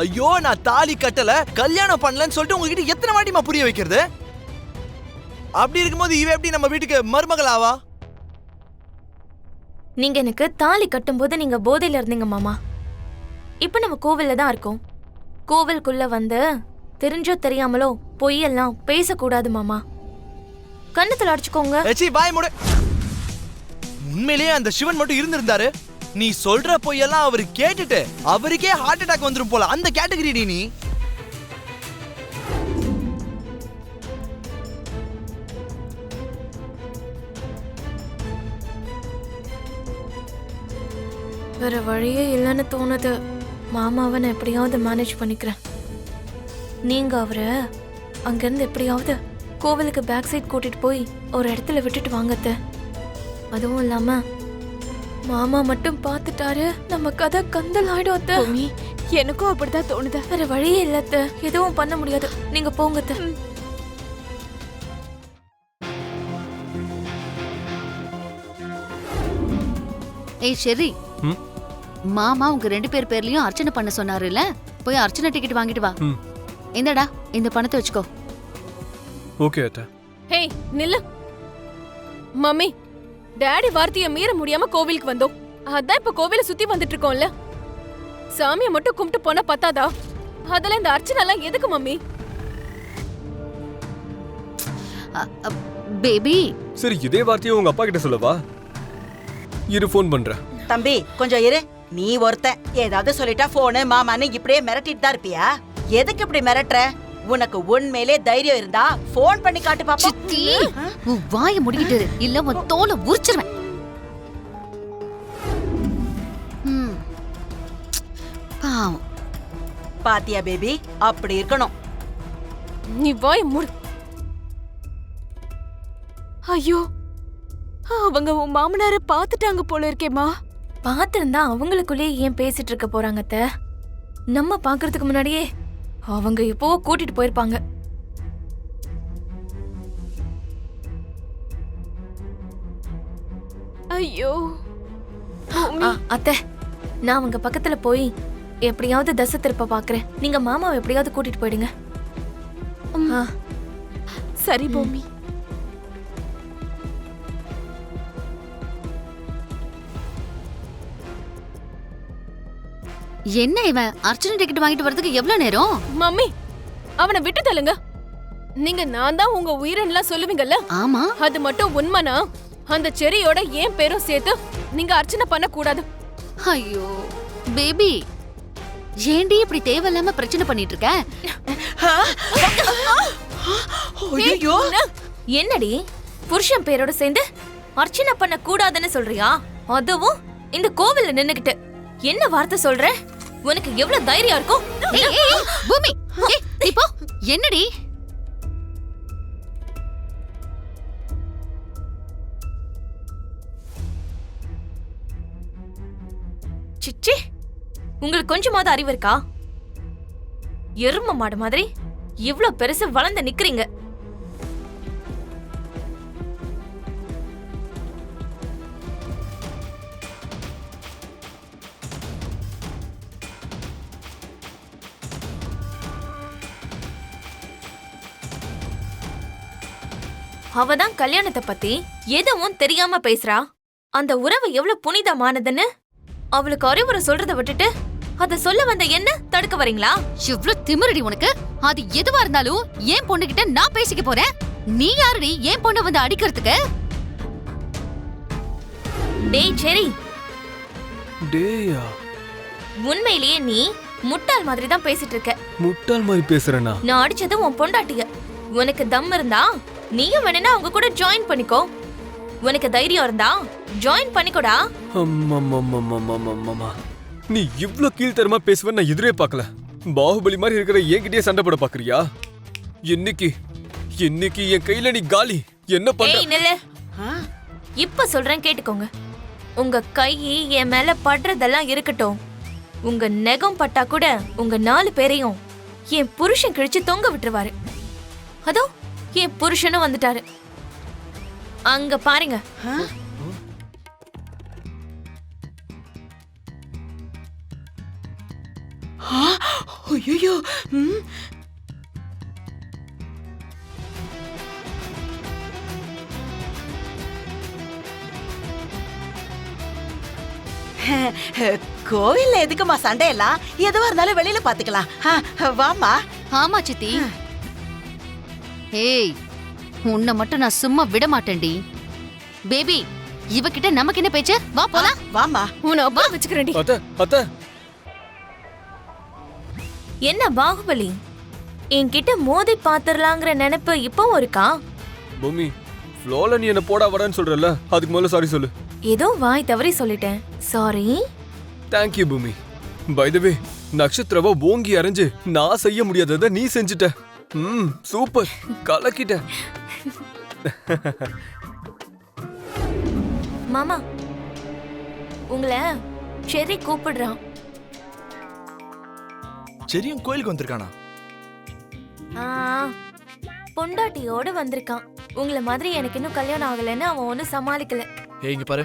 ஐயோ, நான் தாலி கட்டல, கல்யாணம் பண்ணலன்னு சொல்லிட்டு உங்ககிட்ட எத்தனை வாட்டிமா புரிய வைக்கிறது? அப்படி இருக்கும்போது இவ எப்படி நம்ம வீட்டுக்கு மருமகள் ஆவா? நீங்க எனக்கு தாலி கட்டும்போது நீங்க போதையில இருந்தீங்க மாமா. இப்ப நம்ம கோவில்ல தான் இருக்கோம். கோவிலுக்குள்ள வந்து தெரிஞ்சோ தெரியாமலோ பொய்யெல்லாம் பேசக்கூடாது மாமா. கண்ணத்துல அடிச்சுக்கோங்க. ஏச்சி பாய் மூடு. உண்மையிலேயே அந்த சிவன் மட்டும் இருந்திருந்தாரு, நீ சொல்ற பொய்யெல்லாம் அவரு கேட்டுட்டு அவருக்கே ஹார்ட் அட்டாக் வந்துரும் போல. அந்த கேட்டகரி நீ. வேற வழியே இல்லைன்னு தோணுது. மாமாவை நான் எப்படியாவது மேனேஜ் பண்ணிக்கிறேன். நீங்க அவரை அங்கிருந்து எப்படியாவது கோவிலுக்கு பேக் சைட் கூட்டிட்டு போய் ஒரு இடத்துல விட்டுட்டு வாங்கத்த. அதுவும் இல்லாம மாமா மட்டும் பார்த்துட்டாரு, நம்ம கதை கந்தல் ஆயிடும் அத்த. எனக்கும் அப்படிதான் தோணுது. வேற வழியே இல்லத்த, எதுவும் பண்ண முடியாது. நீங்க போங்கத்த. ஏய் ஷெரி, மாமா உங்க 2 பேர் பேர்லயும் அர்ச்சனை பண்ண சொன்னாருல்ல, போய் அர்ச்சனை டிக்கெட் வாங்கிட்டு வா. இந்தடா, இந்த பணத்தை வச்சுக்கோ. ஓகே அத்தை. ஹே நில்லு. மம்மி, டாடி வார்த்தையை மீற முடியாம கோவிலுக்கு வந்தோம். அதான் இப்ப கோவில சுத்தி வந்துட்டு இருக்கோம்ல. சாமியை மட்டும் கும்பிட்டு போனா பத்தாதா? அதெல்லாம் இந்த அர்ச்சனை எல்லாம் எதுக்கு மம்மி? பேபி, சரி, இதே வார்த்தையை உங்க அப்பா கிட்ட சொல்லவா? இரு, ஃபோன் பண்றேன். தம்பி கொஞ்சம் இரு. நீ ஒருத்தன் ஏதாவது சொல்லிட்டா போனு மாமான்னு இப்படியே மிரட்டிட்டு தான் இருப்பியா? எதுக்கு இப்படி மிரட்டுற? உனக்கு உண்மையிலே தைரியம் இருந்தா போன் பண்ணி காட்டு பாப்போம். சித்தி, உன் வாயை முடிக்கிட்டு இல்ல உன் தோலை உரிச்சிருவேன். பாவம். பாத்தியா பேபி, அப்படி இருக்கணும். நீ வாயை மூடு. ஐயோ, அவங்க உன் மாமனார பாத்துட்டாங்க போல இருக்கேம்மா. பார்த்திருந்தா அவங்களுக்குள்ளே ஏன் பேசிட்டு இருக்க போறாங்க அத்த? நம்ம பாக்குறதுக்கு முன்னாடியே அவங்க எப்போ கூட்டிட்டு போயிருப்பாங்க. ஐயோ அத்தை, நான் அவங்க பக்கத்துல போய் எப்படியாவது தசை திருப்ப பாக்குறேன். நீங்க மாமாவை எப்படியாவது கூட்டிட்டு போயிடுங்க. சரி பூமி. என்ன இவன் அர்ச்சனை டிக்கெட் வாங்கிட்டு வரதுக்கு எவ்வளவு நேரம்? மம்மி, அவனை விட்டு தள்ளுங்க. நீங்க நான் தான் உங்க உயிரெல்லாம் சொல்லுவீங்கல்ல. ஆமா, அது மட்டும் உண்மைனா அந்த செரியோட ஏன் பேரும் சேர்த்து நீங்க அர்ச்சனை பண்ண கூடாது. ஐயோ பேபி, ஏண்டி இப்படி தேவையில்லாம பிரச்சனை பண்ணிட்டு இருக்க? என்னடி புருஷன் பேரோட சேர்ந்து அர்ச்சனை பண்ண கூடாதுன்னு சொல்றியா? அதுவும் இந்த கோவில்ல நின்னுகிட்டு என்ன வார்த்தை சொல்ற? உனக்கு எவ்வளவு தைரியம் இருக்கும்? பூமி, இப்போ என்னடி? சிச்சி, உங்களுக்கு கொஞ்சமாவது அறிவு இருக்கா? எரும மாடு மாதிரி இவ்ளோ பெருசு வளர்ந்து நிக்கிறீங்க. அவதான் கல்யாணத்தை பத்தி எதுவும் தெரியாம பேசுறா. அந்த உறவு எவ்வளவு புனிதமானதுன்னு அவளுக்கு அறிவுரை சொல்றத விட்டுட்டு அத சொல்ல வந்த என்ன தடுக்க வரீங்களா? எவ்வளவு திமிரடி உனக்கு? அது எதுவா இருந்தாலும் ஏன் பொண்ணுகிட்ட நான் பேசிக்க போறேன். நீ யாருடி ஏன் பொண்ணு வந்து அடிக்கிறதுக்கு? டேய் சரி, டேயா, உண்மையிலேயே நீ முட்டாள் மாதிரி தான் பேசிட்டு இருக்க. முட்டாள் மாதிரி பேசுறேனா? நான் அடிச்சது உன் பொண்டாட்டிய. உனக்கு தம் இருந்தா நீயும் வேணும்னா அவங்க கூட ஜாயின் பண்ணிக்கோ. உனக்கு தைரியம் இருந்தா ஜாயின் பண்ணிக்கோடா. அம்மா, நீ இவ்ளோ கீழ்த்தரமா பேசுவேன்னு நான் எதிரே பார்க்கல. பாகுபலி மாதிரி இருக்கிற என்கிட்டயே சண்டை போட பாக்குறியா? இன்னைக்கு என் கையில நீ காலி. என்ன பண்ற? ஏய் நில்லு. இப்ப சொல்றேன் கேட்டுக்கோங்க. உங்க கை என் மேல படுறதெல்லாம் இருக்கட்டும். உங்க நெகம் பட்டா கூட உங்க 4 பேரையும் என் புருஷன் கிழிச்சு தொங்க விட்டுருவாரு. அதோ என் புருஷனும் வந்துட்டாரு. அங்க பாருங்க. ஐயோ கோவில்ல எதுக்குமா சண்டை எல்லாம்? எதுவா இருந்தாலும் வெளியில பாத்துக்கலாம். வாமா. ஆமா சித்தி. ஏய், உன்னை மட்டும் நான் சும்மா விட மாட்டேன்டி. பேபி, இவகிட்ட நமக்கு என்ன பேச்சு? வா போலாம். வாமா. உன்னை அப்புறம் வச்சுக்கிறேன்டி. அத்தை என்ன பாகுபலி, என்கிட்ட மோதி பாத்துரலாங்கிற நினைப்பு இப்பவும் இருக்கா? பூமி, ஃப்ளோல நீ என்ன போடா வரேன்னு சொல்றல, அதுக்கு முதல்ல சாரி சொல்லு. ஏதோ வாய் தவறி சொல்லிட்டேன், சாரி. தேங்க்யூ பூமி. பை த வே, நட்சத்திரவ ஓங்கி அரைஞ்சு நான் செய்ய முடியாததை நீ செஞ்சுட்ட. சூப்பர், கலக்கிட்ட. மாமா, உங்களை செர்ரி கூப்பிடுறான். செரியும் கோயிலுக்கு வந்திருக்கானா? பொண்டாட்டியோட வந்திருக்கான். உங்களை மாதிரி எனக்கு இன்னும் கல்யாணம் ஆகலைன்னு அவன் ஒன்னும் சமாளிக்கல. ஏய் இங்க பாரு,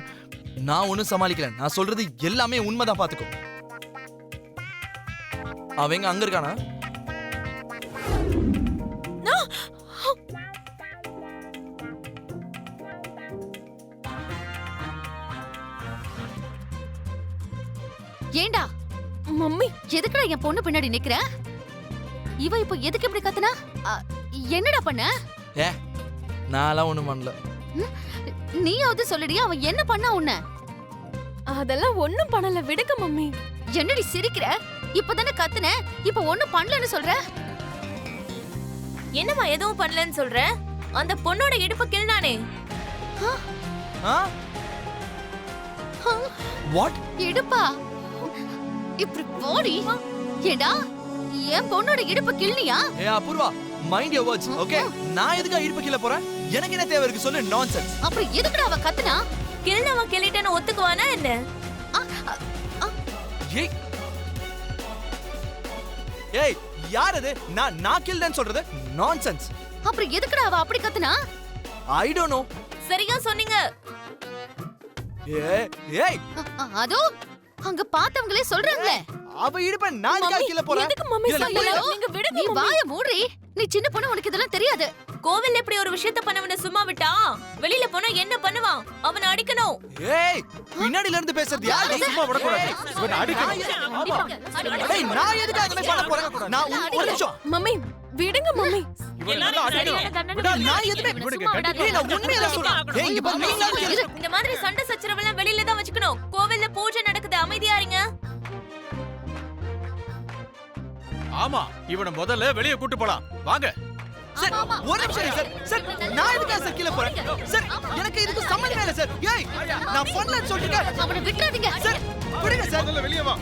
நான் ஒன்னும் சமாளிக்கல. நான் சொல்றது எல்லாமே உண்மைதான், பாத்துக்கோ. அவங்க அங்க இருக்கானா? ஏண்டா மம்மி, எதுக்குடா என் பொண்ணு பின்னாடி நிக்கிற? இவ இப்ப எதுக்கு இப்படி கத்துனா? என்னடா பண்ண? நான்லாம் ஒண்ணும் பண்ணல. நீயாவது சொல்லுடி, அவன் என்ன பண்ணா உன்ன? அதெல்லாம் ஒண்ணும் பண்ணல, விடுங்க மம்மி. என்னடி சிரிக்கிற? இப்பதானே கத்துன, இப்ப ஒண்ணும் பண்ணலன்னு சொல்ற? என்னம்மா எதுவும் பண்ணலன்னு சொல்ற? அந்த பொண்ணோட இடுப்பு கிள்னானே. வாட்? இடுப்பா? இப்படி போடி. ஏண்டா என் பொண்ணோட இடுப்பு கிள்னியா? ஏ Apoorva, mind your words, okay? நான் எதுக்கு இடுப்பு கீழ போறேன்? எனக்கு என்ன தேவை இருக்கு சொல்லு. நான்சென்ஸ். அப்புறம் எதுக்குடா அவ கத்துனா? கிள்னவன் கிள்ளிட்டேன்னு ஒத்துக்குவானா என்ன? ஏய் ஏய், யார் அது? நான் கில்டன் சொல்றது நான்சென்ஸ். அப்புறம் எதுக்குடா அவ அப்படி கத்துனா? I don't know. சரியா சொன்னீங்க. ஏய் அதோ அங்க பார்த்தவங்களே சொல்றாங்களே. அவ இடுப்ப நான் எதுக்கு கீழ போறேன்? எதுக்கு மம்மி சொல்றீங்க? நீங்க விடுங்க நீ மம்மி. வாய மூடி. நீ சின்ன பொண்ணு, உனக்கு இதெல்லாம் தெரியாது. கோவில்ல இப்படி ஒரு விஷயத்த பண்ணவன சும்மா விட்டா வெளியில போனா என்ன பண்ணுவான்? அவனை அடிக்கணும். ஏய், பின்னாடில இருந்து பேசுறது யாரு? சும்மா விட கூடாது. இவனை அடிக்கணும். ஏய், நான் எதுக்கு அதெல்லாம் பண்ண போறேன்? நான் ஒரு நிமிஷம். மம்மி, விடுங்க மம்மி. நான் எதுமே ஏய், நான் உண்மையில சொல்றேன். ஏய், இங்க பாரு, நீங்க இந்த மாதிரி சண்டை சச்சரவெல்லாம் வெளியில தான் வச்சுக்கணும். கோவில்ல பூஜை நடக்குது, அமைதியா இருங்க. ஆமா, இவனை முதல்ல வெளியே கூட்டு போலாம். வாங்க. சார், ஒரு நிமிஷம் சார். சார், நான் எதுக்கு சார் கீழ போறேன்? சார், எனக்கு இதுக்கு சம்மந்தமே இல்ல சார். ஏய், நான் பண்ணலன்னு சொல்லிட்டேன். அவனை விட்டுறாதீங்க. சார், விடுங்க சார். முதல்ல வெளியே வா.